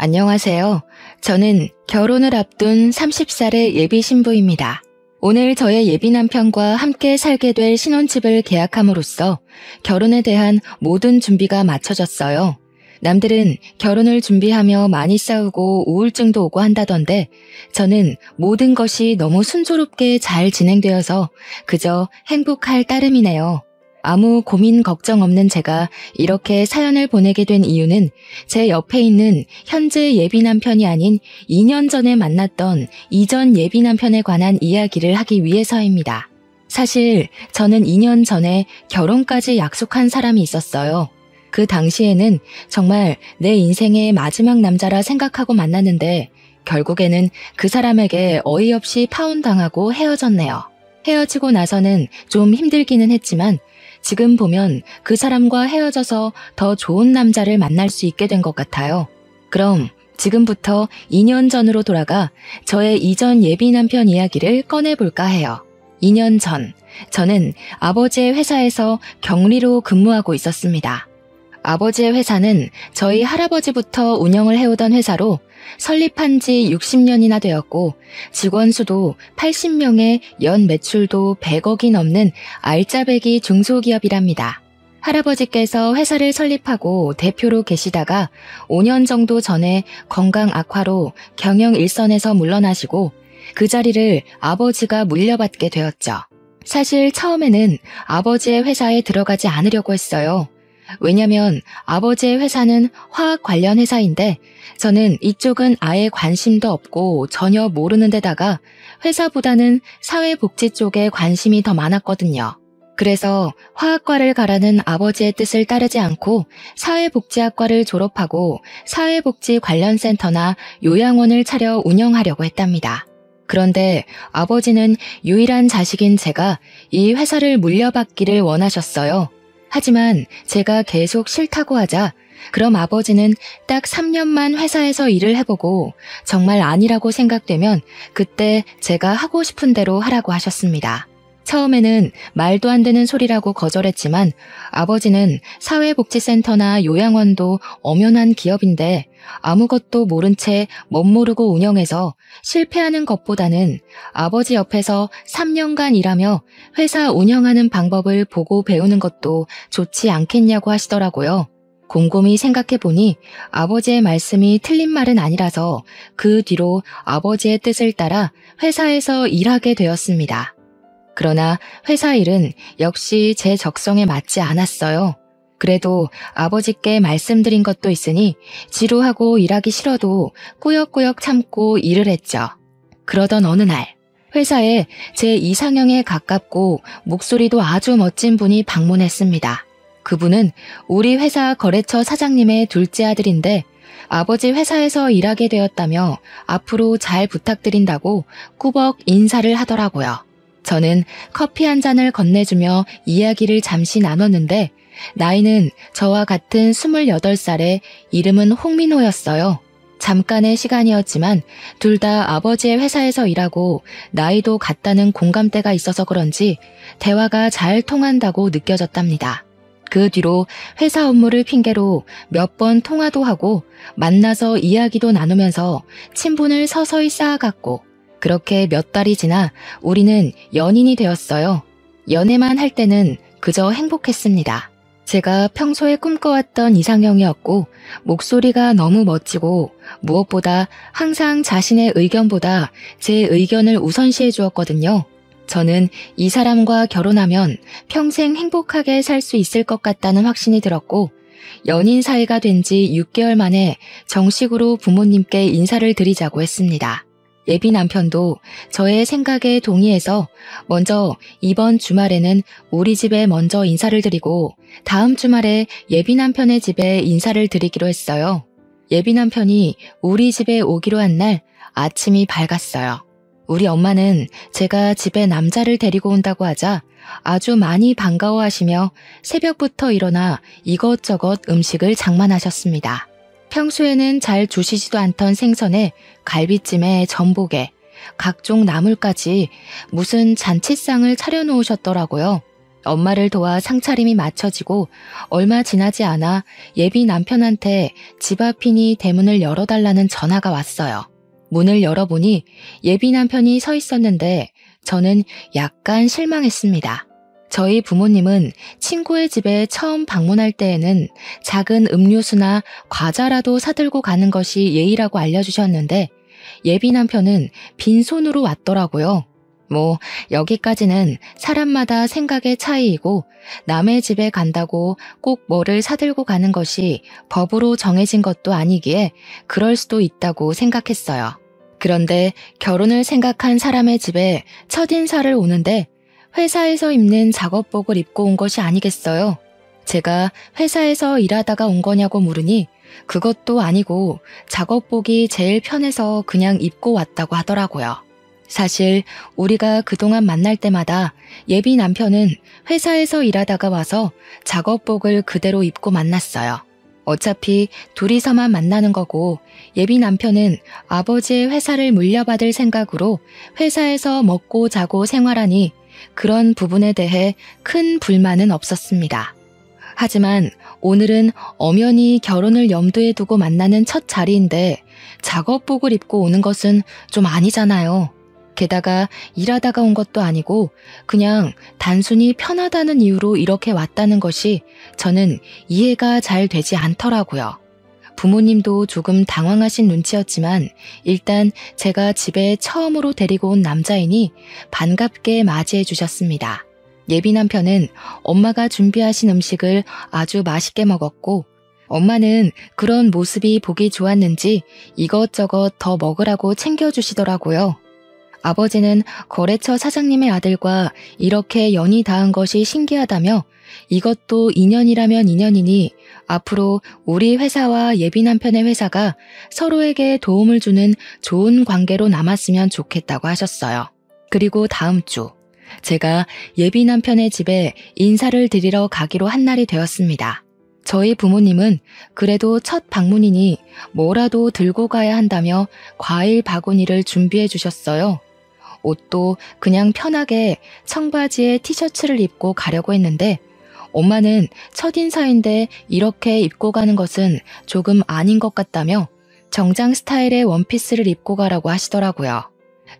안녕하세요. 저는 결혼을 앞둔 30살의 예비 신부입니다. 오늘 저의 예비 남편과 함께 살게 될 신혼집을 계약함으로써 결혼에 대한 모든 준비가 마쳐졌어요. 남들은 결혼을 준비하며 많이 싸우고 우울증도 오고 한다던데 저는 모든 것이 너무 순조롭게 잘 진행되어서 그저 행복할 따름이네요. 아무 고민 걱정 없는 제가 이렇게 사연을 보내게 된 이유는 제 옆에 있는 현재 예비 남편이 아닌 2년 전에 만났던 이전 예비 남편에 관한 이야기를 하기 위해서입니다. 사실 저는 2년 전에 결혼까지 약속한 사람이 있었어요. 그 당시에는 정말 내 인생의 마지막 남자라 생각하고 만났는데 결국에는 그 사람에게 어이없이 파혼당하고 헤어졌네요. 헤어지고 나서는 좀 힘들기는 했지만 지금 보면 그 사람과 헤어져서 더 좋은 남자를 만날 수 있게 된 것 같아요. 그럼 지금부터 2년 전으로 돌아가 저의 이전 예비 남편 이야기를 꺼내볼까 해요. 2년 전, 저는 아버지의 회사에서 격리로 근무하고 있었습니다. 아버지의 회사는 저희 할아버지부터 운영을 해오던 회사로 설립한 지 60년이나 되었고 직원 수도 80명에 연 매출도 100억이 넘는 알짜배기 중소기업이랍니다. 할아버지께서 회사를 설립하고 대표로 계시다가 5년 정도 전에 건강 악화로 경영 일선에서 물러나시고 그 자리를 아버지가 물려받게 되었죠. 사실 처음에는 아버지의 회사에 들어가지 않으려고 했어요. 왜냐면 아버지의 회사는 화학 관련 회사인데 저는 이쪽은 아예 관심도 없고 전혀 모르는 데다가 회사보다는 사회복지 쪽에 관심이 더 많았거든요. 그래서 화학과를 가라는 아버지의 뜻을 따르지 않고 사회복지학과를 졸업하고 사회복지 관련 센터나 요양원을 차려 운영하려고 했답니다. 그런데 아버지는 유일한 자식인 제가 이 회사를 물려받기를 원하셨어요. 하지만 제가 계속 싫다고 하자 그럼 아버지는 딱 3년만 회사에서 일을 해보고 정말 아니라고 생각되면 그때 제가 하고 싶은 대로 하라고 하셨습니다. 처음에는 말도 안 되는 소리라고 거절했지만 아버지는 사회복지센터나 요양원도 엄연한 기업인데 아무것도 모른 채 멋모르고 운영해서 실패하는 것보다는 아버지 옆에서 3년간 일하며 회사 운영하는 방법을 보고 배우는 것도 좋지 않겠냐고 하시더라고요. 곰곰이 생각해보니 아버지의 말씀이 틀린 말은 아니라서 그 뒤로 아버지의 뜻을 따라 회사에서 일하게 되었습니다. 그러나 회사 일은 역시 제 적성에 맞지 않았어요. 그래도 아버지께 말씀드린 것도 있으니 지루하고 일하기 싫어도 꾸역꾸역 참고 일을 했죠. 그러던 어느 날 회사에 제 이상형에 가깝고 목소리도 아주 멋진 분이 방문했습니다. 그분은 우리 회사 거래처 사장님의 둘째 아들인데 아버지 회사에서 일하게 되었다며 앞으로 잘 부탁드린다고 꾸벅 인사를 하더라고요. 저는 커피 한 잔을 건네주며 이야기를 잠시 나눴는데 나이는 저와 같은 28살에 이름은 홍민호였어요. 잠깐의 시간이었지만 둘 다 아버지의 회사에서 일하고 나이도 같다는 공감대가 있어서 그런지 대화가 잘 통한다고 느껴졌답니다. 그 뒤로 회사 업무를 핑계로 몇 번 통화도 하고 만나서 이야기도 나누면서 친분을 서서히 쌓아갔고 그렇게 몇 달이 지나 우리는 연인이 되었어요. 연애만 할 때는 그저 행복했습니다. 제가 평소에 꿈꿔왔던 이상형이었고 목소리가 너무 멋지고 무엇보다 항상 자신의 의견보다 제 의견을 우선시해 주었거든요. 저는 이 사람과 결혼하면 평생 행복하게 살 수 있을 것 같다는 확신이 들었고 연인 사이가 된 지 6개월 만에 정식으로 부모님께 인사를 드리자고 했습니다. 예비 남편도 저의 생각에 동의해서 먼저 이번 주말에는 우리 집에 먼저 인사를 드리고 다음 주말에 예비 남편의 집에 인사를 드리기로 했어요. 예비 남편이 우리 집에 오기로 한 날 아침이 밝았어요. 우리 엄마는 제가 집에 남자를 데리고 온다고 하자 아주 많이 반가워하시며 새벽부터 일어나 이것저것 음식을 장만하셨습니다. 평소에는 잘 주시지도 않던 생선에 갈비찜에 전복에 각종 나물까지 무슨 잔치상을 차려놓으셨더라고요. 엄마를 도와 상차림이 마쳐지고 얼마 지나지 않아 예비 남편한테 집 앞이니 대문을 열어달라는 전화가 왔어요. 문을 열어보니 예비 남편이 서 있었는데 저는 약간 실망했습니다. 저희 부모님은 친구의 집에 처음 방문할 때에는 작은 음료수나 과자라도 사들고 가는 것이 예의라고 알려주셨는데 예비 남편은 빈손으로 왔더라고요. 여기까지는 사람마다 생각의 차이이고 남의 집에 간다고 꼭 뭐를 사들고 가는 것이 법으로 정해진 것도 아니기에 그럴 수도 있다고 생각했어요. 그런데 결혼을 생각한 사람의 집에 첫인사를 오는데 회사에서 입는 작업복을 입고 온 것이 아니겠어요? 제가 회사에서 일하다가 온 거냐고 물으니 그것도 아니고 작업복이 제일 편해서 그냥 입고 왔다고 하더라고요. 사실 우리가 그동안 만날 때마다 예비 남편은 회사에서 일하다가 와서 작업복을 그대로 입고 만났어요. 어차피 둘이서만 만나는 거고 예비 남편은 아버지의 회사를 물려받을 생각으로 회사에서 먹고 자고 생활하니 그런 부분에 대해 큰 불만은 없었습니다. 하지만 오늘은 엄연히 결혼을 염두에 두고 만나는 첫 자리인데 작업복을 입고 오는 것은 좀 아니잖아요. 게다가 일하다가 온 것도 아니고 그냥 단순히 편하다는 이유로 이렇게 왔다는 것이 저는 이해가 잘 되지 않더라고요. 부모님도 조금 당황하신 눈치였지만 일단 제가 집에 처음으로 데리고 온 남자이니 반갑게 맞이해 주셨습니다. 예비 남편은 엄마가 준비하신 음식을 아주 맛있게 먹었고 엄마는 그런 모습이 보기 좋았는지 이것저것 더 먹으라고 챙겨주시더라고요. 아버지는 거래처 사장님의 아들과 이렇게 연이 닿은 것이 신기하다며 이것도 인연이라면 인연이니 앞으로 우리 회사와 예비 남편의 회사가 서로에게 도움을 주는 좋은 관계로 남았으면 좋겠다고 하셨어요. 그리고 다음 주 제가 예비 남편의 집에 인사를 드리러 가기로 한 날이 되었습니다. 저희 부모님은 그래도 첫 방문이니 뭐라도 들고 가야 한다며 과일 바구니를 준비해 주셨어요. 옷도 그냥 편하게 청바지에 티셔츠를 입고 가려고 했는데 엄마는 첫인사인데 이렇게 입고 가는 것은 조금 아닌 것 같다며 정장 스타일의 원피스를 입고 가라고 하시더라고요.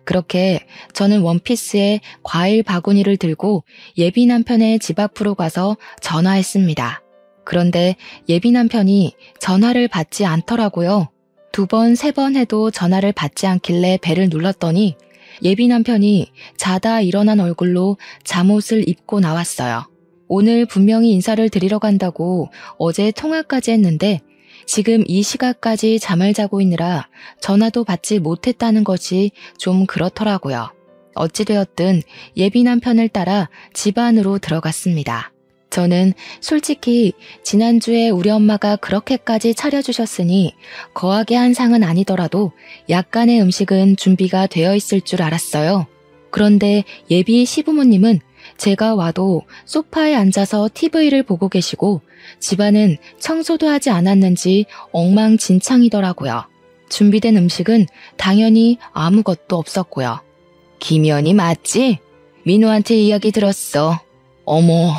그렇게 저는 원피스에 과일 바구니를 들고 예비 남편의 집 앞으로 가서 전화했습니다. 그런데 예비 남편이 전화를 받지 않더라고요. 2번, 3번 해도 전화를 받지 않길래 벨을 눌렀더니 예비 남편이 자다 일어난 얼굴로 잠옷을 입고 나왔어요. 오늘 분명히 인사를 드리러 간다고 어제 통화까지 했는데 지금 이 시각까지 잠을 자고 있느라 전화도 받지 못했다는 것이 좀 그렇더라고요. 어찌되었든 예비 남편을 따라 집 안으로 들어갔습니다. 저는 솔직히 지난주에 우리 엄마가 그렇게까지 차려주셨으니 거하게 한 상은 아니더라도 약간의 음식은 준비가 되어 있을 줄 알았어요. 그런데 예비 시부모님은 제가 와도 소파에 앉아서 TV를 보고 계시고 집안은 청소도 하지 않았는지 엉망진창이더라고요. 준비된 음식은 당연히 아무것도 없었고요. 김연이 맞지? 민호한테 이야기 들었어. 어머,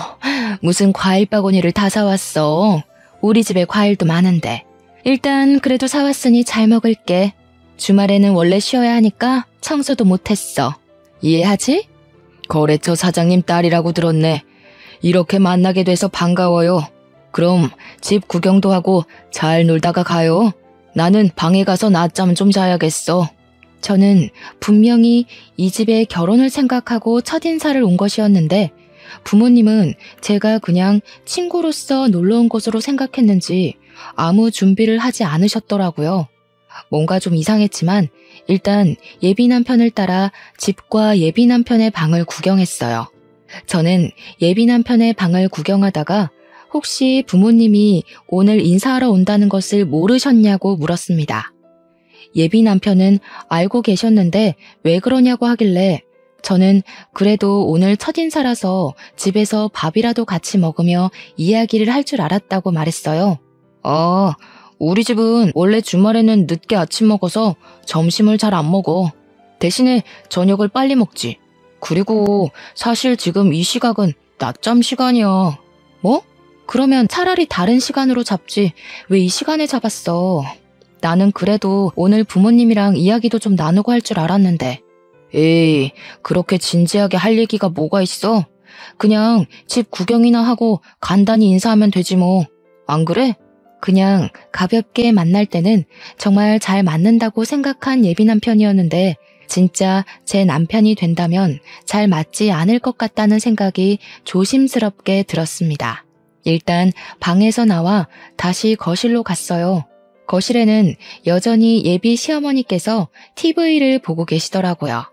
무슨 과일 바구니를 다 사왔어. 우리 집에 과일도 많은데. 일단 그래도 사왔으니 잘 먹을게. 주말에는 원래 쉬어야 하니까 청소도 못했어. 이해하지? 거래처 사장님 딸이라고 들었네. 이렇게 만나게 돼서 반가워요. 그럼 집 구경도 하고 잘 놀다가 가요. 나는 방에 가서 낮잠 좀 자야겠어. 저는 분명히 이 집에 결혼을 생각하고 첫인사를 온 것이었는데 부모님은 제가 그냥 친구로서 놀러 온 것으로 생각했는지 아무 준비를 하지 않으셨더라고요. 뭔가 좀 이상했지만 일단 예비 남편을 따라 집과 예비 남편의 방을 구경했어요. 저는 예비 남편의 방을 구경하다가 혹시 부모님이 오늘 인사하러 온다는 것을 모르셨냐고 물었습니다. 예비 남편은 알고 계셨는데 왜 그러냐고 하길래 저는 그래도 오늘 첫인사라서 집에서 밥이라도 같이 먹으며 이야기를 할 줄 알았다고 말했어요. 우리 집은 원래 주말에는 늦게 아침 먹어서 점심을 잘 안 먹어. 대신에 저녁을 빨리 먹지. 그리고 사실 지금 이 시각은 낮잠 시간이야. 뭐? 그러면 차라리 다른 시간으로 잡지. 왜 이 시간에 잡았어? 나는 그래도 오늘 부모님이랑 이야기도 좀 나누고 할 줄 알았는데. 에이, 그렇게 진지하게 할 얘기가 뭐가 있어? 그냥 집 구경이나 하고 간단히 인사하면 되지 뭐. 안 그래? 그냥 가볍게 만날 때는 정말 잘 맞는다고 생각한 예비 남편이었는데 진짜 제 남편이 된다면 잘 맞지 않을 것 같다는 생각이 조심스럽게 들었습니다. 일단 방에서 나와 다시 거실로 갔어요. 거실에는 여전히 예비 시어머니께서 TV를 보고 계시더라고요.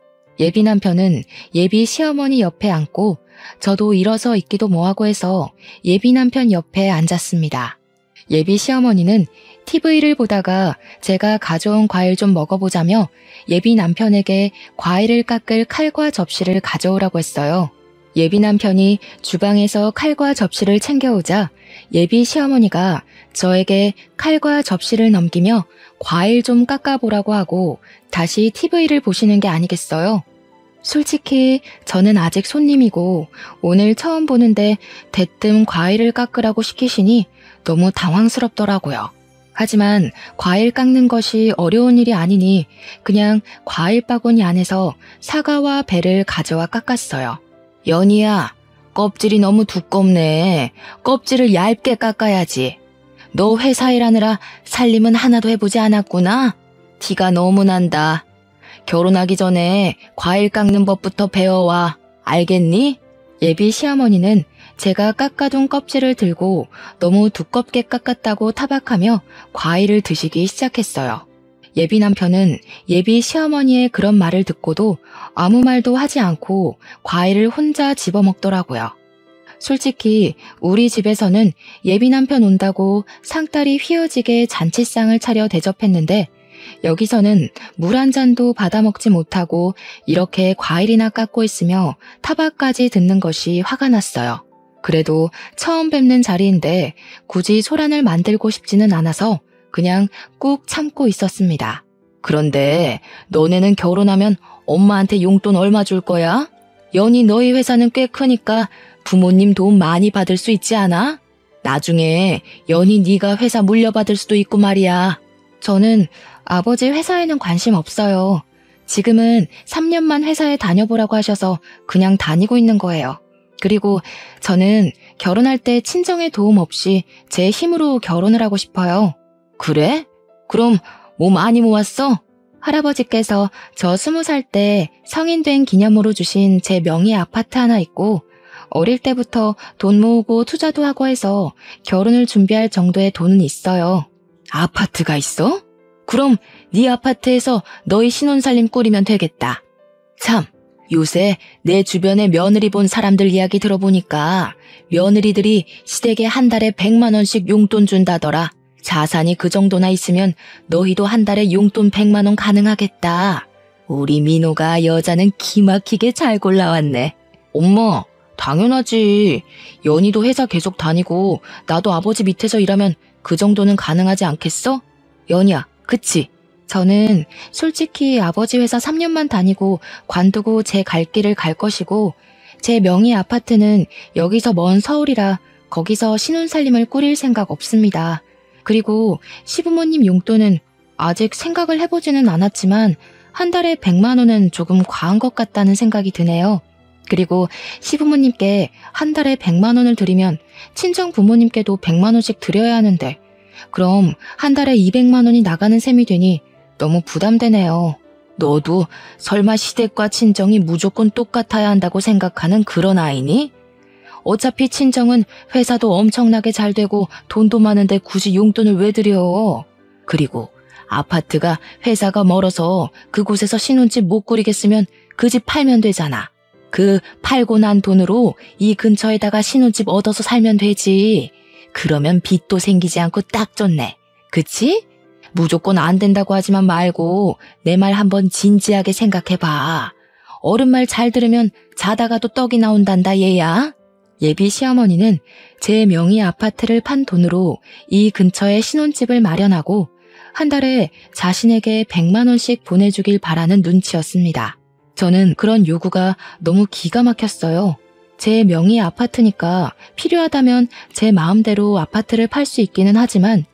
예비 남편은 예비 시어머니 옆에 앉고 저도 일어서 있기도 뭐하고 해서 예비 남편 옆에 앉았습니다. 예비 시어머니는 TV를 보다가 제가 가져온 과일 좀 먹어보자며 예비 남편에게 과일을 깎을 칼과 접시를 가져오라고 했어요. 예비 남편이 주방에서 칼과 접시를 챙겨오자 예비 시어머니가 저에게 칼과 접시를 넘기며 과일 좀 깎아보라고 하고 다시 TV를 보시는 게 아니겠어요? 솔직히 저는 아직 손님이고 오늘 처음 보는데 대뜸 과일을 깎으라고 시키시니 너무 당황스럽더라고요. 하지만 과일 깎는 것이 어려운 일이 아니니 그냥 과일 바구니 안에서 사과와 배를 가져와 깎았어요. 연희야, 껍질이 너무 두껍네. 껍질을 얇게 깎아야지. 너 회사 일하느라 살림은 하나도 해보지 않았구나? 티가 너무 난다. 결혼하기 전에 과일 깎는 법부터 배워와. 알겠니? 예비 시어머니는 제가 깎아둔 껍질을 들고 너무 두껍게 깎았다고 타박하며 과일을 드시기 시작했어요. 예비 남편은 예비 시어머니의 그런 말을 듣고도 아무 말도 하지 않고 과일을 혼자 집어먹더라고요. 솔직히 우리 집에서는 예비 남편 온다고 상다리 휘어지게 잔치상을 차려 대접했는데 여기서는 물 한 잔도 받아먹지 못하고 이렇게 과일이나 깎고 있으며 타박까지 듣는 것이 화가 났어요. 그래도 처음 뵙는 자리인데 굳이 소란을 만들고 싶지는 않아서 그냥 꾹 참고 있었습니다. 그런데 너네는 결혼하면 엄마한테 용돈 얼마 줄 거야? 연희 너희 회사는 꽤 크니까 부모님 도움 많이 받을 수 있지 않아? 나중에 연희 네가 회사 물려받을 수도 있고 말이야. 저는 아버지 회사에는 관심 없어요. 지금은 3년만 회사에 다녀보라고 하셔서 그냥 다니고 있는 거예요. 그리고 저는 결혼할 때 친정의 도움 없이 제 힘으로 결혼을 하고 싶어요. 그래? 그럼 뭐 많이 모았어? 할아버지께서 저 20살 때 성인 된 기념으로 주신 제 명의 아파트 하나 있고 어릴 때부터 돈 모으고 투자도 하고 해서 결혼을 준비할 정도의 돈은 있어요. 아파트가 있어? 그럼 네 아파트에서 너희 신혼살림 꾸리면 되겠다. 참, 요새 내 주변에 며느리 본 사람들 이야기 들어보니까 며느리들이 시댁에 한 달에 100만 원씩 용돈 준다더라. 자산이 그 정도나 있으면 너희도 한 달에 용돈 100만 원 가능하겠다. 우리 민호가 여자는 기막히게 잘 골라왔네. 엄마, 당연하지. 연희도 회사 계속 다니고 나도 아버지 밑에서 일하면 그 정도는 가능하지 않겠어? 연희야, 그치? 저는 솔직히 아버지 회사 3년만 다니고 관두고 제 갈 길을 갈 것이고 제 명의 아파트는 여기서 먼 서울이라 거기서 신혼살림을 꾸릴 생각 없습니다. 그리고 시부모님 용돈은 아직 생각을 해보지는 않았지만 한 달에 100만 원은 조금 과한 것 같다는 생각이 드네요. 그리고 시부모님께 한 달에 100만 원을 드리면 친정 부모님께도 100만 원씩 드려야 하는데 그럼 한 달에 200만 원이 나가는 셈이 되니 너무 부담되네요. 너도 설마 시댁과 친정이 무조건 똑같아야 한다고 생각하는 그런 아이니? 어차피 친정은 회사도 엄청나게 잘 되고 돈도 많은데 굳이 용돈을 왜 드려? 그리고 아파트가 회사가 멀어서 그곳에서 신혼집 못 꾸리겠으면 그 집 팔면 되잖아. 그 팔고 난 돈으로 이 근처에다가 신혼집 얻어서 살면 되지. 그러면 빚도 생기지 않고 딱 좋네. 그치? 무조건 안 된다고 하지만 말고 내 말 한번 진지하게 생각해봐. 어른 말 잘 들으면 자다가도 떡이 나온단다 얘야. 예비 시어머니는 제 명의 아파트를 판 돈으로 이 근처에 신혼집을 마련하고 한 달에 자신에게 100만 원씩 보내주길 바라는 눈치였습니다. 저는 그런 요구가 너무 기가 막혔어요. 제 명의 아파트니까 필요하다면 제 마음대로 아파트를 팔 수 있기는 하지만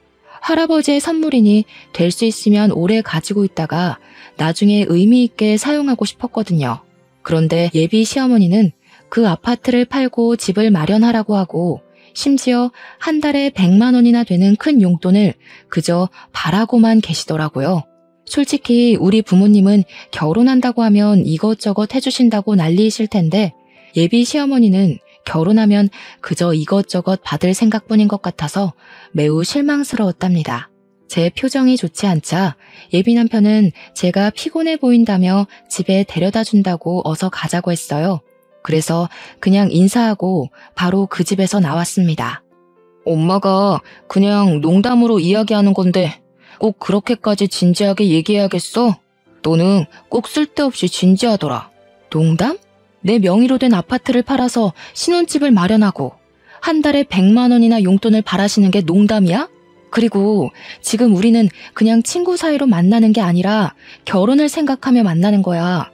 할아버지의 선물이니 될 수 있으면 오래 가지고 있다가 나중에 의미 있게 사용하고 싶었거든요. 그런데 예비 시어머니는 그 아파트를 팔고 집을 마련하라고 하고 심지어 한 달에 100만 원이나 되는 큰 용돈을 그저 바라고만 계시더라고요. 솔직히 우리 부모님은 결혼한다고 하면 이것저것 해주신다고 난리이실 텐데 예비 시어머니는 결혼하면 그저 이것저것 받을 생각뿐인 것 같아서 매우 실망스러웠답니다. 제 표정이 좋지 않자 예비 남편은 제가 피곤해 보인다며 집에 데려다 준다고 어서 가자고 했어요. 그래서 그냥 인사하고 바로 그 집에서 나왔습니다. 엄마가 그냥 농담으로 이야기하는 건데 꼭 그렇게까지 진지하게 얘기해야겠어? 너는 꼭 쓸데없이 진지하더라. 농담? 내 명의로 된 아파트를 팔아서 신혼집을 마련하고 한 달에 100만 원이나 용돈을 바라시는 게 농담이야? 그리고 지금 우리는 그냥 친구 사이로 만나는 게 아니라 결혼을 생각하며 만나는 거야.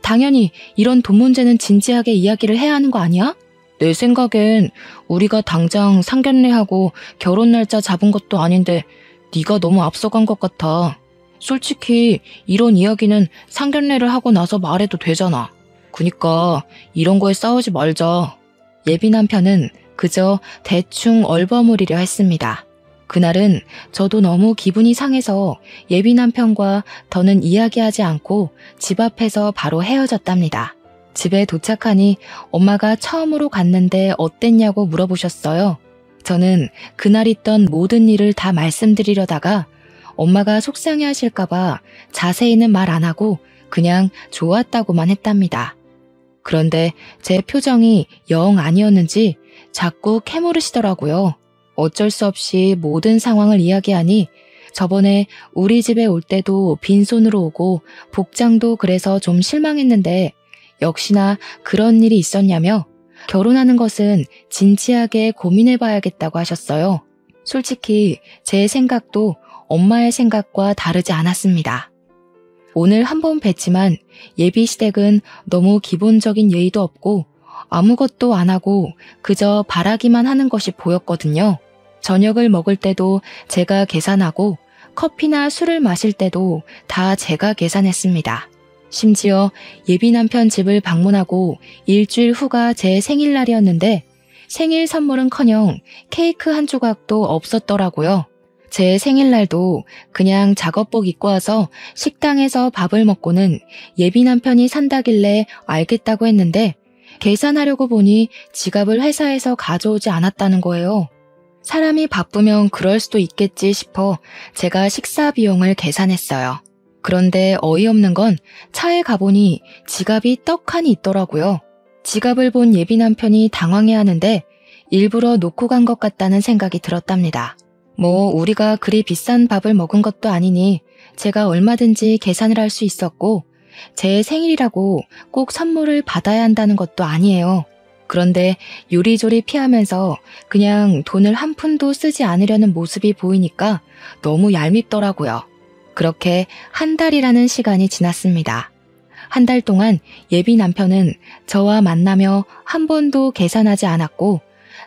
당연히 이런 돈 문제는 진지하게 이야기를 해야 하는 거 아니야? 내 생각엔 우리가 당장 상견례하고 결혼 날짜 잡은 것도 아닌데 네가 너무 앞서간 것 같아. 솔직히 이런 이야기는 상견례를 하고 나서 말해도 되잖아. 그니까 이런 거에 싸우지 말자. 예비 남편은 그저 대충 얼버무리려 했습니다. 그날은 저도 너무 기분이 상해서 예비 남편과 더는 이야기하지 않고 집 앞에서 바로 헤어졌답니다. 집에 도착하니 엄마가 처음으로 갔는데 어땠냐고 물어보셨어요. 저는 그날 있던 모든 일을 다 말씀드리려다가 엄마가 속상해하실까봐 자세히는 말 안 하고 그냥 좋았다고만 했답니다. 그런데 제 표정이 영 아니었는지 자꾸 캐물으시더라고요. 어쩔 수 없이 모든 상황을 이야기하니 저번에 우리 집에 올 때도 빈손으로 오고 복장도 그래서 좀 실망했는데 역시나 그런 일이 있었냐며 결혼하는 것은 진지하게 고민해봐야겠다고 하셨어요. 솔직히 제 생각도 엄마의 생각과 다르지 않았습니다. 오늘 한 번 뵀지만 예비 시댁은 너무 기본적인 예의도 없고 아무것도 안 하고 그저 바라기만 하는 것이 보였거든요. 저녁을 먹을 때도 제가 계산하고 커피나 술을 마실 때도 다 제가 계산했습니다. 심지어 예비 남편 집을 방문하고 일주일 후가 제 생일날이었는데 생일 선물은커녕 케이크 한 조각도 없었더라고요. 제 생일날도 그냥 작업복 입고 와서 식당에서 밥을 먹고는 예비 남편이 산다길래 알겠다고 했는데 계산하려고 보니 지갑을 회사에서 가져오지 않았다는 거예요. 사람이 바쁘면 그럴 수도 있겠지 싶어 제가 식사 비용을 계산했어요. 그런데 어이없는 건 차에 가보니 지갑이 떡하니 있더라고요. 지갑을 본 예비 남편이 당황해하는데 일부러 놓고 간 것 같다는 생각이 들었답니다. 뭐 우리가 그리 비싼 밥을 먹은 것도 아니니 제가 얼마든지 계산을 할 수 있었고 제 생일이라고 꼭 선물을 받아야 한다는 것도 아니에요. 그런데 요리조리 피하면서 그냥 돈을 한 푼도 쓰지 않으려는 모습이 보이니까 너무 얄밉더라고요. 그렇게 한 달이라는 시간이 지났습니다. 한 달 동안 예비 남편은 저와 만나며 한 번도 계산하지 않았고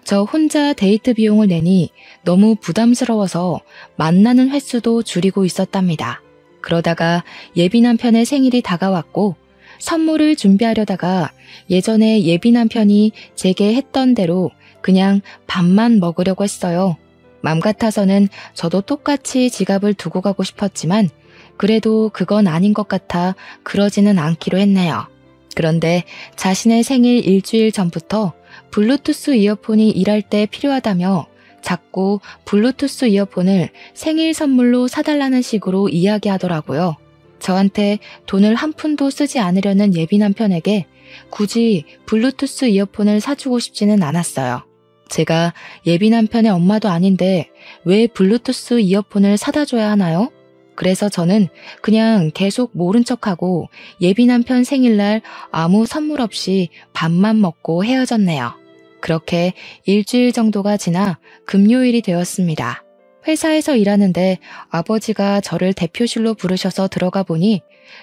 저 혼자 데이트 비용을 내니 너무 부담스러워서 만나는 횟수도 줄이고 있었답니다. 그러다가 예비 남편의 생일이 다가왔고 선물을 준비하려다가 예전에 예비 남편이 제게 했던 대로 그냥 밥만 먹으려고 했어요. 맘 같아서는 저도 똑같이 지갑을 두고 가고 싶었지만 그래도 그건 아닌 것 같아 그러지는 않기로 했네요. 그런데 자신의 생일 일주일 전부터 블루투스 이어폰이 일할 때 필요하다며 자꾸 블루투스 이어폰을 생일 선물로 사달라는 식으로 이야기하더라고요. 저한테 돈을 한 푼도 쓰지 않으려는 예비 남편에게 굳이 블루투스 이어폰을 사주고 싶지는 않았어요. 제가 예비 남편의 엄마도 아닌데 왜 블루투스 이어폰을 사다 줘야 하나요? 그래서 저는 그냥 계속 모른 척하고 예비 남편 생일날 아무 선물 없이 밥만 먹고 헤어졌네요. 그렇게 일주일 정도가 지나 금요일이 되었습니다. 회사에서 일하는데 아버지가 저를 대표실로 부르셔서 들어가 보니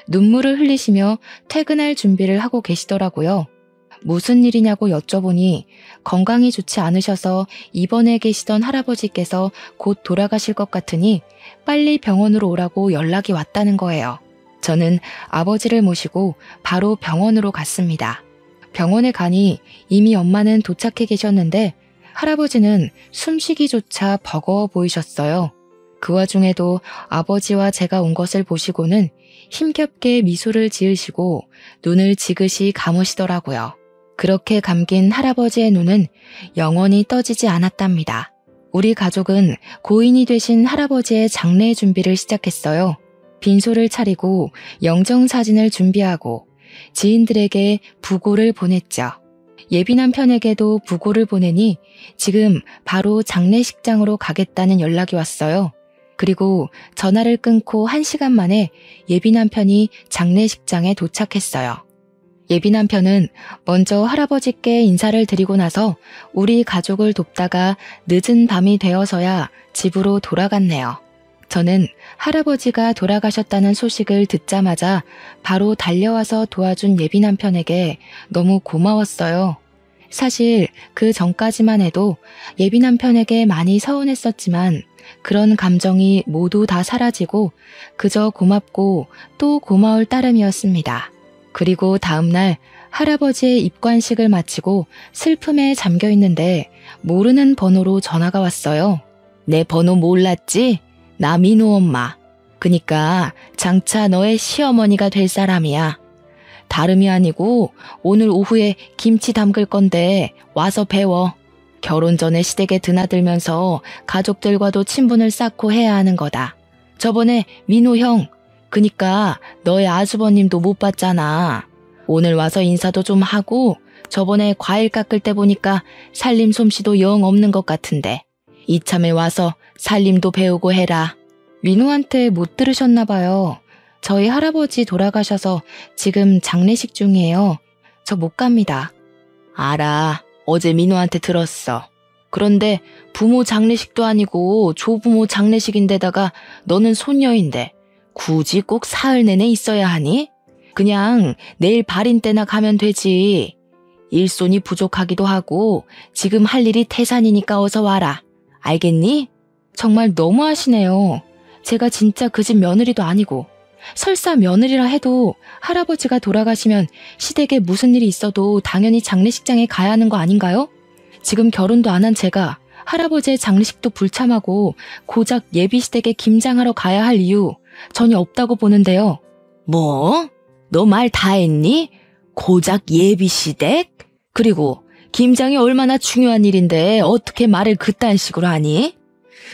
눈물을 흘리시며 퇴근할 준비를 하고 계시더라고요. 무슨 일이냐고 여쭤보니 건강이 좋지 않으셔서 입원해 계시던 할아버지께서 곧 돌아가실 것 같으니 빨리 병원으로 오라고 연락이 왔다는 거예요. 저는 아버지를 모시고 바로 병원으로 갔습니다. 병원에 가니 이미 엄마는 도착해 계셨는데 할아버지는 숨쉬기조차 버거워 보이셨어요. 그 와중에도 아버지와 제가 온 것을 보시고는 힘겹게 미소를 지으시고 눈을 지그시 감으시더라고요. 그렇게 감긴 할아버지의 눈은 영원히 떠지지 않았답니다. 우리 가족은 고인이 되신 할아버지의 장례 준비를 시작했어요. 빈소를 차리고 영정사진을 준비하고 지인들에게 부고를 보냈죠. 예비 남편에게도 부고를 보내니 지금 바로 장례식장으로 가겠다는 연락이 왔어요. 그리고 전화를 끊고 1시간 만에 예비 남편이 장례식장에 도착했어요. 예비 남편은 먼저 할아버지께 인사를 드리고 나서 우리 가족을 돕다가 늦은 밤이 되어서야 집으로 돌아갔네요. 저는 할아버지가 돌아가셨다는 소식을 듣자마자 바로 달려와서 도와준 예비 남편에게 너무 고마웠어요. 사실 그 전까지만 해도 예비 남편에게 많이 서운했었지만 그런 감정이 모두 다 사라지고 그저 고맙고 또 고마울 따름이었습니다. 그리고 다음날 할아버지의 입관식을 마치고 슬픔에 잠겨 있는데 모르는 번호로 전화가 왔어요. 내 번호 몰랐지? 나 민호 엄마. 그니까 장차 너의 시어머니가 될 사람이야. 다름이 아니고 오늘 오후에 김치 담글 건데 와서 배워. 결혼 전에 시댁에 드나들면서 가족들과도 친분을 쌓고 해야 하는 거다. 저번에 민호 형, 그니까 너의 아주버님도 못 봤잖아. 오늘 와서 인사도 좀 하고 저번에 과일 깎을 때 보니까 살림 솜씨도 영 없는 것 같은데 이참에 와서 살림도 배우고 해라. 민호한테 못 들으셨나 봐요. 저희 할아버지 돌아가셔서 지금 장례식 중이에요. 저 못 갑니다. 알아. 어제 민호한테 들었어. 그런데 부모 장례식도 아니고 조부모 장례식인데다가 너는 손녀인데 굳이 꼭 사흘 내내 있어야 하니? 그냥 내일 발인 때나 가면 되지. 일손이 부족하기도 하고 지금 할 일이 태산이니까 어서 와라. 알겠니? 정말 너무하시네요. 제가 진짜 그 집 며느리도 아니고 설사 며느리라 해도 할아버지가 돌아가시면 시댁에 무슨 일이 있어도 당연히 장례식장에 가야 하는 거 아닌가요? 지금 결혼도 안 한 제가 할아버지의 장례식도 불참하고 고작 예비시댁에 김장하러 가야 할 이유 전혀 없다고 보는데요. 뭐? 너 말 다 했니? 고작 예비시댁? 그리고 김장이 얼마나 중요한 일인데 어떻게 말을 그딴 식으로 하니?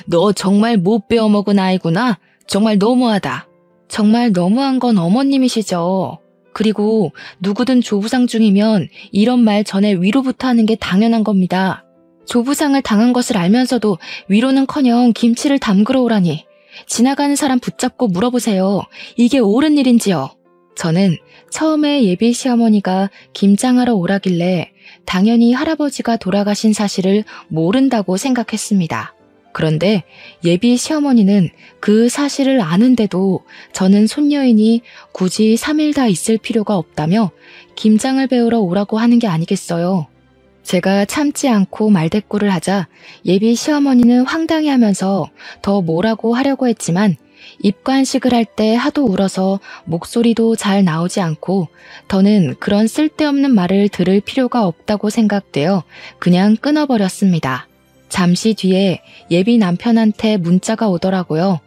너 정말 못 배워먹은 아이구나. 정말 너무하다. 정말 너무한 건 어머님이시죠. 그리고 누구든 조부상 중이면 이런 말 전에 위로부터 하는 게 당연한 겁니다. 조부상을 당한 것을 알면서도 위로는커녕 김치를 담그러 오라니. 지나가는 사람 붙잡고 물어보세요. 이게 옳은 일인지요? 저는 처음에 예비 시어머니가 김장하러 오라길래 당연히 할아버지가 돌아가신 사실을 모른다고 생각했습니다. 그런데 예비 시어머니는 그 사실을 아는데도 저는 손녀이니 굳이 3일 다 있을 필요가 없다며 김장을 배우러 오라고 하는 게 아니겠어요. 제가 참지 않고 말대꾸를 하자 예비 시어머니는 황당해하면서 더 뭐라고 하려고 했지만 입관식을 할 때 하도 울어서 목소리도 잘 나오지 않고 더는 그런 쓸데없는 말을 들을 필요가 없다고 생각되어 그냥 끊어버렸습니다. 잠시 뒤에 예비 남편한테 문자가 오더라고요.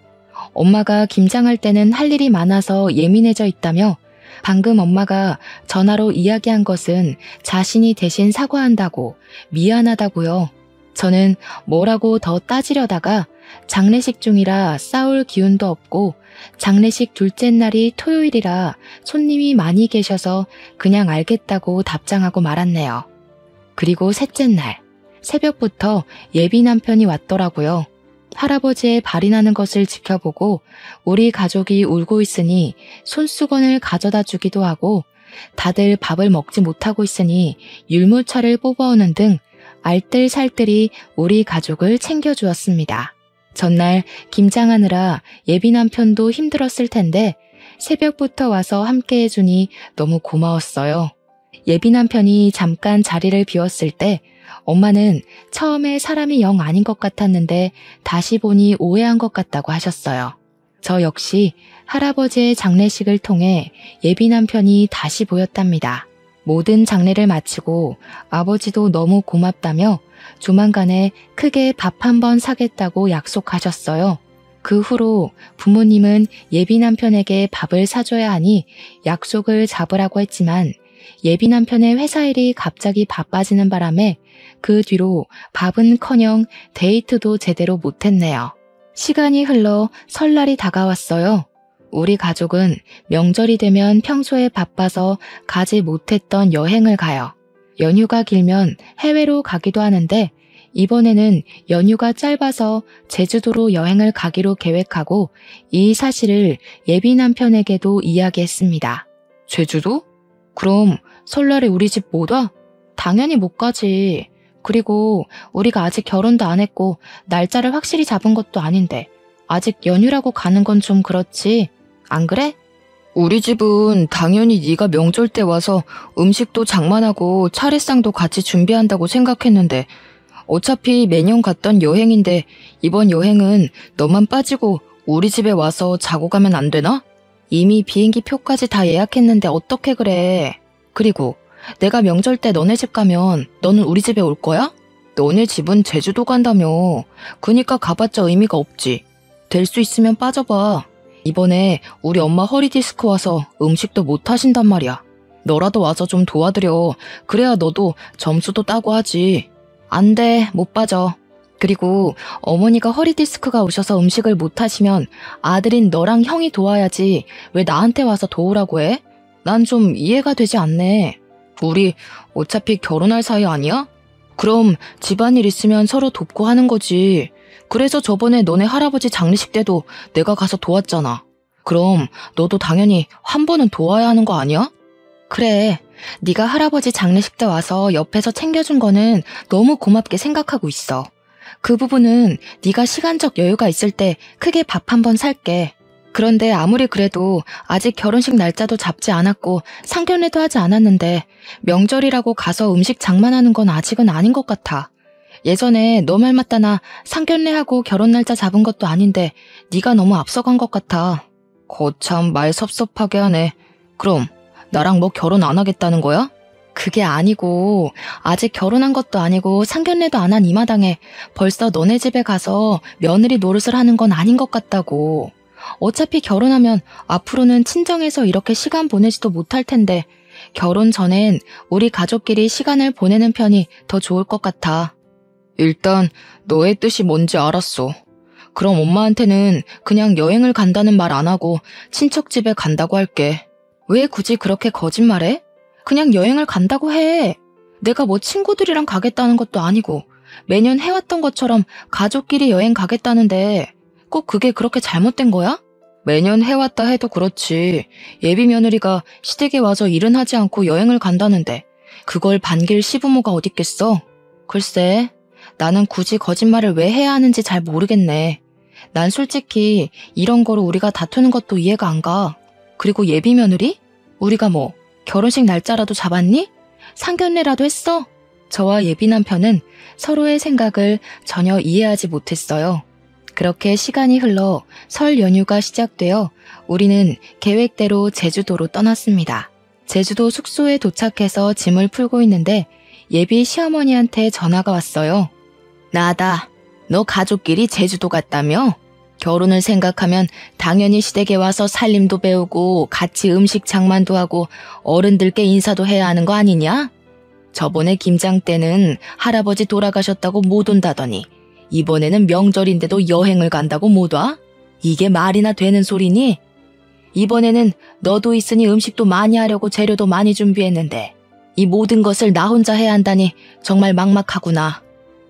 엄마가 김장할 때는 할 일이 많아서 예민해져 있다며 방금 엄마가 전화로 이야기한 것은 자신이 대신 사과한다고 미안하다고요. 저는 뭐라고 더 따지려다가 장례식 중이라 싸울 기운도 없고 장례식 둘째 날이 토요일이라 손님이 많이 계셔서 그냥 알겠다고 답장하고 말았네요. 그리고 셋째 날 새벽부터 예비 남편이 왔더라고요. 할아버지의 발이 나는 것을 지켜보고 우리 가족이 울고 있으니 손수건을 가져다 주기도 하고 다들 밥을 먹지 못하고 있으니 율무차를 뽑아오는 등 알뜰살뜰히 우리 가족을 챙겨주었습니다. 전날 김장하느라 예비 남편도 힘들었을 텐데 새벽부터 와서 함께 해주니 너무 고마웠어요. 예비 남편이 잠깐 자리를 비웠을 때 엄마는 처음에 사람이 영 아닌 것 같았는데 다시 보니 오해한 것 같다고 하셨어요. 저 역시 할아버지의 장례식을 통해 예비 남편이 다시 보였답니다. 모든 장례를 마치고 아버지도 너무 고맙다며 조만간에 크게 밥 한 번 사겠다고 약속하셨어요. 그 후로 부모님은 예비 남편에게 밥을 사줘야 하니 약속을 잡으라고 했지만 예비 남편의 회사 일이 갑자기 바빠지는 바람에 그 뒤로 밥은커녕 데이트도 제대로 못했네요. 시간이 흘러 설날이 다가왔어요. 우리 가족은 명절이 되면 평소에 바빠서 가지 못했던 여행을 가요. 연휴가 길면 해외로 가기도 하는데 이번에는 연휴가 짧아서 제주도로 여행을 가기로 계획하고 이 사실을 예비 남편에게도 이야기했습니다. 제주도? 그럼 설날에 우리 집 못 와? 당연히 못 가지. 그리고 우리가 아직 결혼도 안 했고 날짜를 확실히 잡은 것도 아닌데 아직 연휴라고 가는 건 좀 그렇지. 안 그래? 우리 집은 당연히 네가 명절 때 와서 음식도 장만하고 차례상도 같이 준비한다고 생각했는데 어차피 매년 갔던 여행인데 이번 여행은 너만 빠지고 우리 집에 와서 자고 가면 안 되나? 이미 비행기 표까지 다 예약했는데 어떻게 그래? 그리고 내가 명절 때 너네 집 가면 너는 우리 집에 올 거야? 너네 집은 제주도 간다며. 그니까 가봤자 의미가 없지. 될 수 있으면 빠져봐. 이번에 우리 엄마 허리 디스크 와서 음식도 못 하신단 말이야. 너라도 와서 좀 도와드려. 그래야 너도 점수도 따고 하지. 안 돼, 못 빠져. 그리고 어머니가 허리 디스크가 오셔서 음식을 못 하시면 아들인 너랑 형이 도와야지 왜 나한테 와서 도우라고 해? 난 좀 이해가 되지 않네. 우리 어차피 결혼할 사이 아니야? 그럼 집안일 있으면 서로 돕고 하는 거지. 그래서 저번에 너네 할아버지 장례식 때도 내가 가서 도왔잖아. 그럼 너도 당연히 한 번은 도와야 하는 거 아니야? 그래, 네가 할아버지 장례식 때 와서 옆에서 챙겨준 거는 너무 고맙게 생각하고 있어. 그 부분은 네가 시간적 여유가 있을 때 크게 밥 한 번 살게. 그런데 아무리 그래도 아직 결혼식 날짜도 잡지 않았고 상견례도 하지 않았는데 명절이라고 가서 음식 장만하는 건 아직은 아닌 것 같아. 예전에 너 말 맞다 나 상견례하고 결혼 날짜 잡은 것도 아닌데 네가 너무 앞서간 것 같아. 거참 말 섭섭하게 하네. 그럼 나랑 뭐 결혼 안 하겠다는 거야? 그게 아니고 아직 결혼한 것도 아니고 상견례도 안 한 이 마당에 벌써 너네 집에 가서 며느리 노릇을 하는 건 아닌 것 같다고. 어차피 결혼하면 앞으로는 친정에서 이렇게 시간 보내지도 못할 텐데 결혼 전엔 우리 가족끼리 시간을 보내는 편이 더 좋을 것 같아. 일단 너의 뜻이 뭔지 알았어. 그럼 엄마한테는 그냥 여행을 간다는 말 안 하고 친척 집에 간다고 할게. 왜 굳이 그렇게 거짓말해? 그냥 여행을 간다고 해. 내가 뭐 친구들이랑 가겠다는 것도 아니고 매년 해왔던 것처럼 가족끼리 여행 가겠다는데 꼭 그게 그렇게 잘못된 거야? 매년 해왔다 해도 그렇지. 예비 며느리가 시댁에 와서 일은 하지 않고 여행을 간다는데 그걸 반길 시부모가 어딨겠어? 글쎄, 나는 굳이 거짓말을 왜 해야 하는지 잘 모르겠네. 난 솔직히 이런 거로 우리가 다투는 것도 이해가 안 가. 그리고 예비 며느리? 우리가 뭐 결혼식 날짜라도 잡았니? 상견례라도 했어? 저와 예비 남편은 서로의 생각을 전혀 이해하지 못했어요. 그렇게 시간이 흘러 설 연휴가 시작되어 우리는 계획대로 제주도로 떠났습니다. 제주도 숙소에 도착해서 짐을 풀고 있는데 예비 시어머니한테 전화가 왔어요. 나다. 너 가족끼리 제주도 갔다며? 결혼을 생각하면 당연히 시댁에 와서 살림도 배우고 같이 음식 장만도 하고 어른들께 인사도 해야 하는 거 아니냐? 저번에 김장 때는 할아버지 돌아가셨다고 못 온다더니 이번에는 명절인데도 여행을 간다고 못 와? 이게 말이나 되는 소리니? 이번에는 너도 있으니 음식도 많이 하려고 재료도 많이 준비했는데 이 모든 것을 나 혼자 해야 한다니 정말 막막하구나.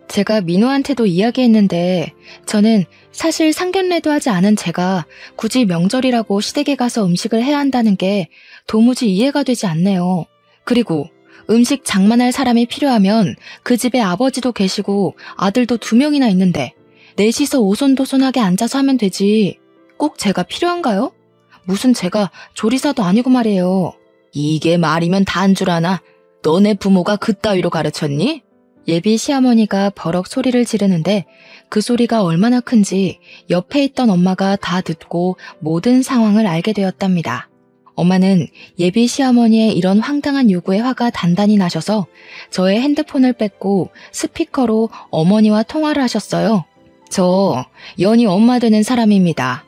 제가 민호한테도 이야기했는데 저는 사실 상견례도 하지 않은 제가 굳이 명절이라고 시댁에 가서 음식을 해야 한다는 게 도무지 이해가 되지 않네요. 그리고 음식 장만할 사람이 필요하면 그 집에 아버지도 계시고 아들도 2명이나 있는데 넷이서 오손도손하게 앉아서 하면 되지. 꼭 제가 필요한가요? 무슨 제가 조리사도 아니고 말이에요. 이게 말이면 다인 줄 아나? 너네 부모가 그따위로 가르쳤니? 예비 시어머니가 버럭 소리를 지르는데 그 소리가 얼마나 큰지 옆에 있던 엄마가 다 듣고 모든 상황을 알게 되었답니다. 엄마는 예비 시어머니의 이런 황당한 요구에 화가 단단히 나셔서 저의 핸드폰을 뺏고 스피커로 어머니와 통화를 하셨어요. 저 연희 엄마 되는 사람입니다.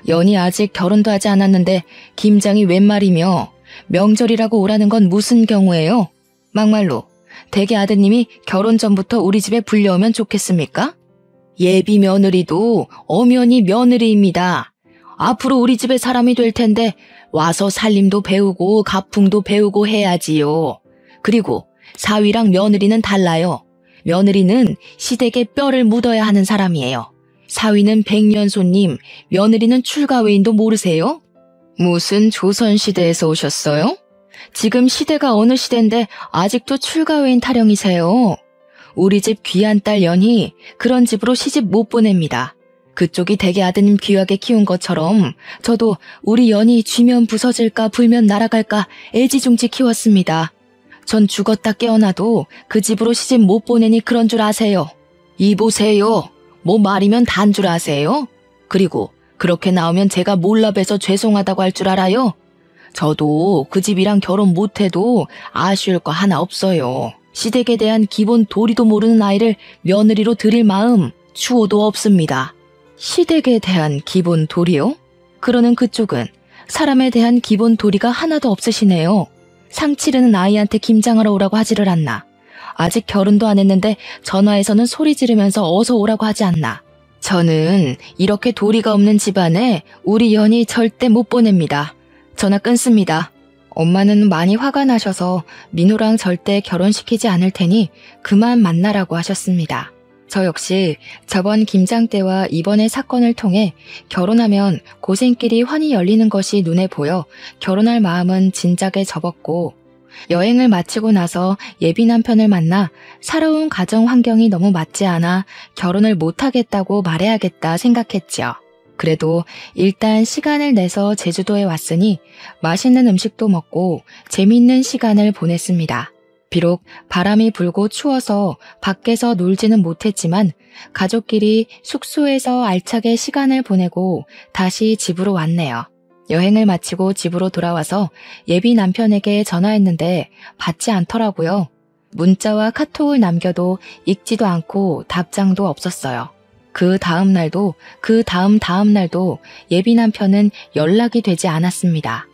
연희 아직 결혼도 하지 않았는데 김장이 웬 말이며 명절이라고 오라는 건 무슨 경우예요? 막말로 대개 아드님이 결혼 전부터 우리 집에 불려오면 좋겠습니까? 예비 며느리도 엄연히 며느리입니다. 앞으로 우리 집에 사람이 될 텐데 와서 살림도 배우고 가풍도 배우고 해야지요. 그리고 사위랑 며느리는 달라요. 며느리는 시댁에 뼈를 묻어야 하는 사람이에요. 사위는 백년손님, 며느리는 출가외인도 모르세요? 무슨 조선시대에서 오셨어요? 지금 시대가 어느 시대인데 아직도 출가외인 타령이세요. 우리 집 귀한 딸 연희 그런 집으로 시집 못 보냅니다. 그쪽이 대개 아드님 귀하게 키운 것처럼 저도 우리 연희 쥐면 부서질까 불면 날아갈까 애지중지 키웠습니다. 전 죽었다 깨어나도 그 집으로 시집 못 보내니 그런 줄 아세요. 이보세요. 뭐 말이면 단 줄 아세요? 그리고 그렇게 나오면 제가 몰라봬서 죄송하다고 할 줄 알아요? 저도 그 집이랑 결혼 못해도 아쉬울 거 하나 없어요. 시댁에 대한 기본 도리도 모르는 아이를 며느리로 들일 마음 추호도 없습니다. 시댁에 대한 기본 도리요? 그러는 그쪽은 사람에 대한 기본 도리가 하나도 없으시네요. 상 치르는 아이한테 김장하러 오라고 하지를 않나. 아직 결혼도 안 했는데 전화해서는 소리 지르면서 어서 오라고 하지 않나. 저는 이렇게 도리가 없는 집안에 우리 연희 절대 못 보냅니다. 전화 끊습니다. 엄마는 많이 화가 나셔서 민호랑 절대 결혼시키지 않을 테니 그만 만나라고 하셨습니다. 저 역시 저번 김장 때와 이번의 사건을 통해 결혼하면 고생길이 환히 열리는 것이 눈에 보여 결혼할 마음은 진작에 접었고, 여행을 마치고 나서 예비 남편을 만나 살아온 가정 환경이 너무 맞지 않아 결혼을 못하겠다고 말해야겠다 생각했지요. 그래도 일단 시간을 내서 제주도에 왔으니 맛있는 음식도 먹고 재미있는 시간을 보냈습니다. 비록 바람이 불고 추워서 밖에서 놀지는 못했지만 가족끼리 숙소에서 알차게 시간을 보내고 다시 집으로 왔네요. 여행을 마치고 집으로 돌아와서 예비 남편에게 전화했는데 받지 않더라고요. 문자와 카톡을 남겨도 읽지도 않고 답장도 없었어요. 그 다음 날도 그 다음 날도 예비 남편은 연락이 되지 않았습니다.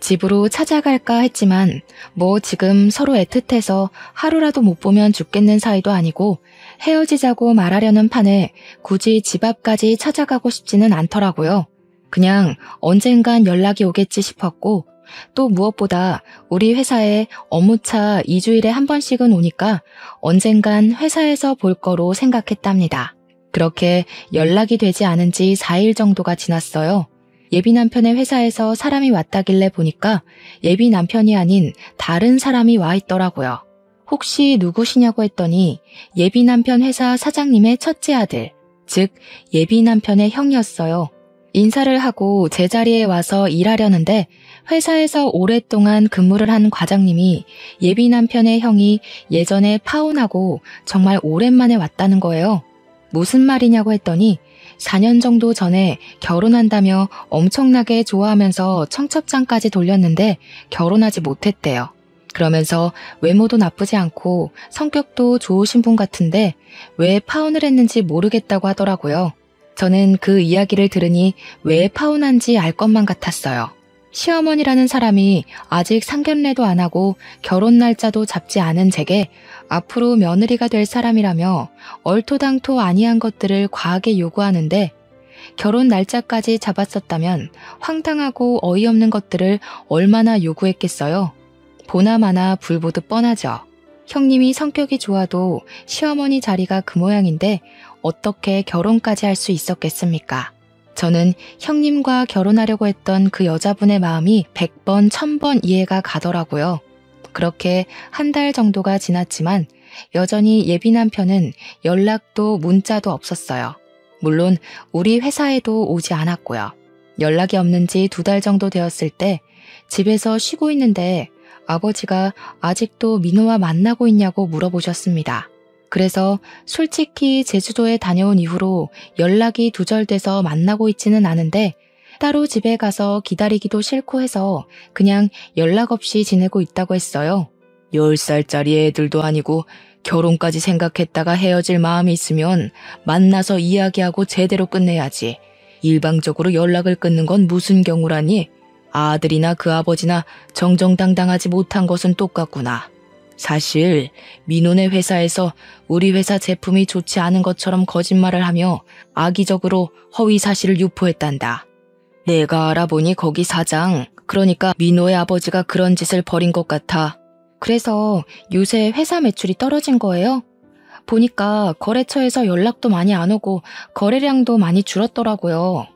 집으로 찾아갈까 했지만 뭐 지금 서로 애틋해서 하루라도 못 보면 죽겠는 사이도 아니고 헤어지자고 말하려는 판에 굳이 집 앞까지 찾아가고 싶지는 않더라고요. 그냥 언젠간 연락이 오겠지 싶었고, 또 무엇보다 우리 회사에 업무차 2주일에 한 번씩은 오니까 언젠간 회사에서 볼 거로 생각했답니다. 그렇게 연락이 되지 않은 지 4일 정도가 지났어요. 예비 남편의 회사에서 사람이 왔다길래 보니까 예비 남편이 아닌 다른 사람이 와 있더라고요. 혹시 누구시냐고 했더니 예비 남편 회사 사장님의 첫째 아들, 즉 예비 남편의 형이었어요. 인사를 하고 제자리에 와서 일하려는데 회사에서 오랫동안 근무를 한 과장님이 예비 남편의 형이 예전에 파혼하고 정말 오랜만에 왔다는 거예요. 무슨 말이냐고 했더니 4년 정도 전에 결혼한다며 엄청나게 좋아하면서 청첩장까지 돌렸는데 결혼하지 못했대요. 그러면서 외모도 나쁘지 않고 성격도 좋으신 분 같은데 왜 파혼을 했는지 모르겠다고 하더라고요. 저는 그 이야기를 들으니 왜 파혼한지 알 것만 같았어요. 시어머니라는 사람이 아직 상견례도 안 하고 결혼 날짜도 잡지 않은 제게 앞으로 며느리가 될 사람이라며 얼토당토 아니한 것들을 과하게 요구하는데, 결혼 날짜까지 잡았었다면 황당하고 어이없는 것들을 얼마나 요구했겠어요. 보나마나 불보듯 뻔하죠. 형님이 성격이 좋아도 시어머니 자리가 그 모양인데 어떻게 결혼까지 할 수 있었겠습니까? 저는 형님과 결혼하려고 했던 그 여자분의 마음이 100번, 1000번 이해가 가더라고요. 그렇게 한 달 정도가 지났지만 여전히 예비 남편은 연락도 문자도 없었어요. 물론 우리 회사에도 오지 않았고요. 연락이 없는 지 2달 정도 되었을 때 집에서 쉬고 있는데 아버지가 아직도 민호와 만나고 있냐고 물어보셨습니다. 그래서 솔직히 제주도에 다녀온 이후로 연락이 두절돼서 만나고 있지는 않은데 따로 집에 가서 기다리기도 싫고 해서 그냥 연락 없이 지내고 있다고 했어요. 10살짜리 애들도 아니고 결혼까지 생각했다가 헤어질 마음이 있으면 만나서 이야기하고 제대로 끝내야지. 일방적으로 연락을 끊는 건 무슨 경우라니? 아들이나 그 아버지나 정정당당하지 못한 것은 똑같구나. 사실 민호네 회사에서 우리 회사 제품이 좋지 않은 것처럼 거짓말을 하며 악의적으로 허위 사실을 유포했단다. 내가 알아보니 거기 사장, 그러니까 민호의 아버지가 그런 짓을 벌인 것 같아. 그래서 요새 회사 매출이 떨어진 거예요? 보니까 거래처에서 연락도 많이 안 오고 거래량도 많이 줄었더라고요.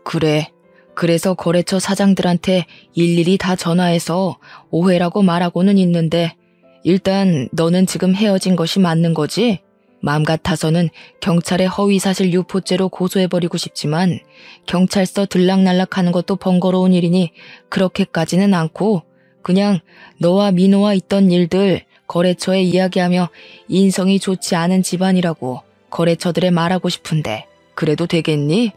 그래. 그래서 거래처 사장들한테 일일이 다 전화해서 오해라고 말하고는 있는데 일단 너는 지금 헤어진 것이 맞는 거지? 마음 같아서는 경찰에 허위사실 유포죄로 고소해버리고 싶지만 경찰서 들락날락하는 것도 번거로운 일이니 그렇게까지는 않고 그냥 너와 민호와 있던 일들 거래처에 이야기하며 인성이 좋지 않은 집안이라고 거래처들에 말하고 싶은데 그래도 되겠니?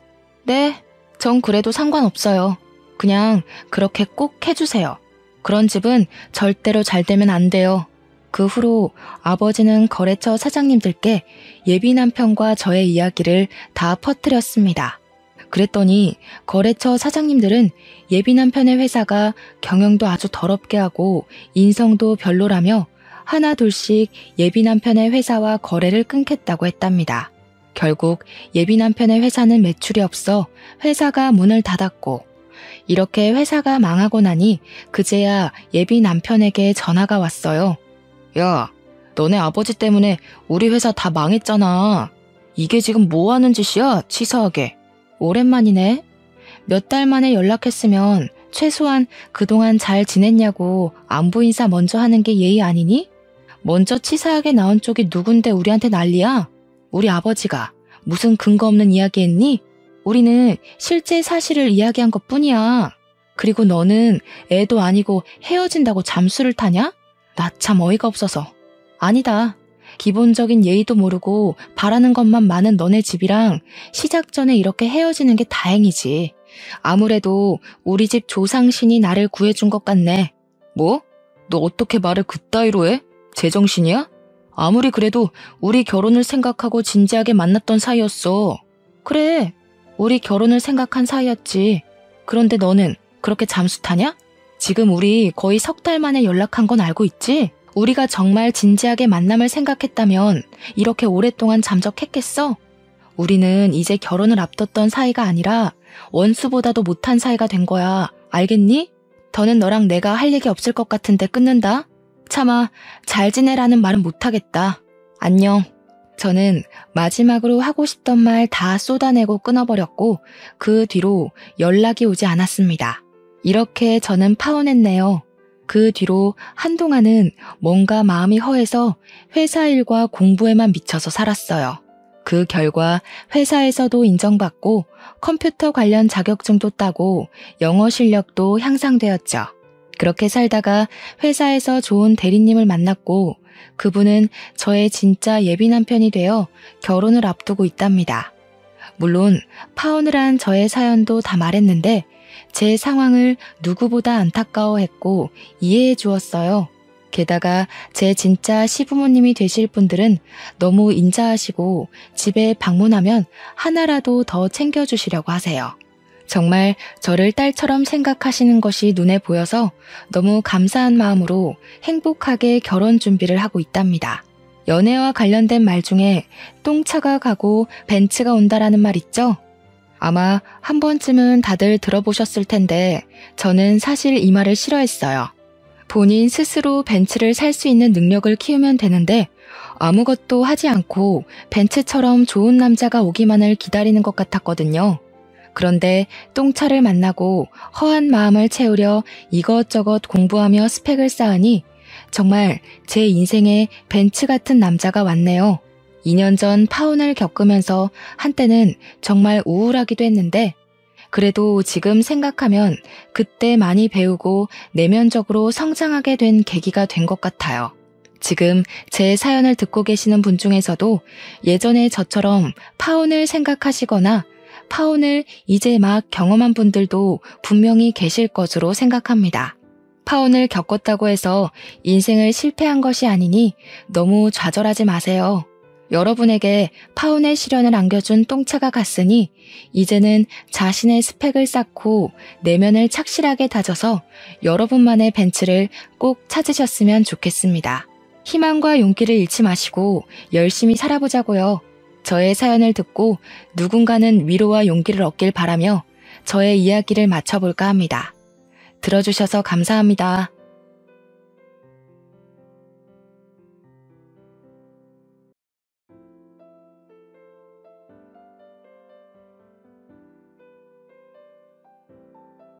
네, 전 그래도 상관없어요. 그냥 그렇게 꼭 해주세요. 그런 집은 절대로 잘 되면 안 돼요. 그 후로 아버지는 거래처 사장님들께 예비 남편과 저의 이야기를 다 퍼뜨렸습니다. 그랬더니 거래처 사장님들은 예비 남편의 회사가 경영도 아주 더럽게 하고 인성도 별로라며 하나 둘씩 예비 남편의 회사와 거래를 끊겠다고 했답니다. 결국 예비 남편의 회사는 매출이 없어 회사가 문을 닫았고 이렇게 회사가 망하고 나니 그제야 예비 남편에게 전화가 왔어요. 야, 너네 아버지 때문에 우리 회사 다 망했잖아. 이게 지금 뭐 하는 짓이야, 치사하게. 오랜만이네. 몇 달 만에 연락했으면 최소한 그동안 잘 지냈냐고 안부 인사 먼저 하는 게 예의 아니니? 먼저 치사하게 나온 쪽이 누군데 우리한테 난리야? 우리 아버지가 무슨 근거 없는 이야기 했니? 우리는 실제 사실을 이야기한 것 뿐이야. 그리고 너는 애도 아니고 헤어진다고 잠수를 타냐? 나 참 어이가 없어서. 아니다. 기본적인 예의도 모르고 바라는 것만 많은 너네 집이랑 시작 전에 이렇게 헤어지는 게 다행이지. 아무래도 우리 집 조상신이 나를 구해준 것 같네. 뭐? 너 어떻게 말을 그따위로 해? 제정신이야? 아무리 그래도 우리 결혼을 생각하고 진지하게 만났던 사이였어. 그래, 우리 결혼을 생각한 사이였지. 그런데 너는 그렇게 잠수 타냐? 지금 우리 거의 석 달 만에 연락한 건 알고 있지? 우리가 정말 진지하게 만남을 생각했다면 이렇게 오랫동안 잠적했겠어? 우리는 이제 결혼을 앞뒀던 사이가 아니라 원수보다도 못한 사이가 된 거야. 알겠니? 더는 너랑 내가 할 얘기 없을 것 같은데 끊는다. 차마 잘 지내라는 말은 못하겠다. 안녕. 저는 마지막으로 하고 싶던 말 다 쏟아내고 끊어버렸고 그 뒤로 연락이 오지 않았습니다. 이렇게 저는 파혼했네요. 그 뒤로 한동안은 뭔가 마음이 허해서 회사 일과 공부에만 미쳐서 살았어요. 그 결과 회사에서도 인정받고 컴퓨터 관련 자격증도 따고 영어 실력도 향상되었죠. 그렇게 살다가 회사에서 좋은 대리님을 만났고 그분은 저의 진짜 예비 남편이 되어 결혼을 앞두고 있답니다. 물론 파혼을 한 저의 사연도 다 말했는데 제 상황을 누구보다 안타까워했고 이해해 주었어요. 게다가 제 진짜 시부모님이 되실 분들은 너무 인자하시고 집에 방문하면 하나라도 더 챙겨주시려고 하세요. 정말 저를 딸처럼 생각하시는 것이 눈에 보여서 너무 감사한 마음으로 행복하게 결혼 준비를 하고 있답니다. 연애와 관련된 말 중에 똥차가 가고 벤츠가 온다라는 말 있죠? 아마 한 번쯤은 다들 들어보셨을 텐데 저는 사실 이 말을 싫어했어요. 본인 스스로 벤츠를 살 수 있는 능력을 키우면 되는데 아무것도 하지 않고 벤츠처럼 좋은 남자가 오기만을 기다리는 것 같았거든요. 그런데 똥차를 만나고 허한 마음을 채우려 이것저것 공부하며 스펙을 쌓으니 정말 제 인생에 벤츠 같은 남자가 왔네요. 2년 전 파혼을 겪으면서 한때는 정말 우울하기도 했는데 그래도 지금 생각하면 그때 많이 배우고 내면적으로 성장하게 된 계기가 된 것 같아요. 지금 제 사연을 듣고 계시는 분 중에서도 예전에 저처럼 파혼을 생각하시거나 파혼을 이제 막 경험한 분들도 분명히 계실 것으로 생각합니다. 파혼을 겪었다고 해서 인생을 실패한 것이 아니니 너무 좌절하지 마세요. 여러분에게 파혼의 시련을 안겨준 똥차가 갔으니 이제는 자신의 스펙을 쌓고 내면을 착실하게 다져서 여러분만의 벤츠를 꼭 찾으셨으면 좋겠습니다. 희망과 용기를 잃지 마시고 열심히 살아보자고요. 저의 사연을 듣고 누군가는 위로와 용기를 얻길 바라며 저의 이야기를 마쳐볼까 합니다. 들어주셔서 감사합니다.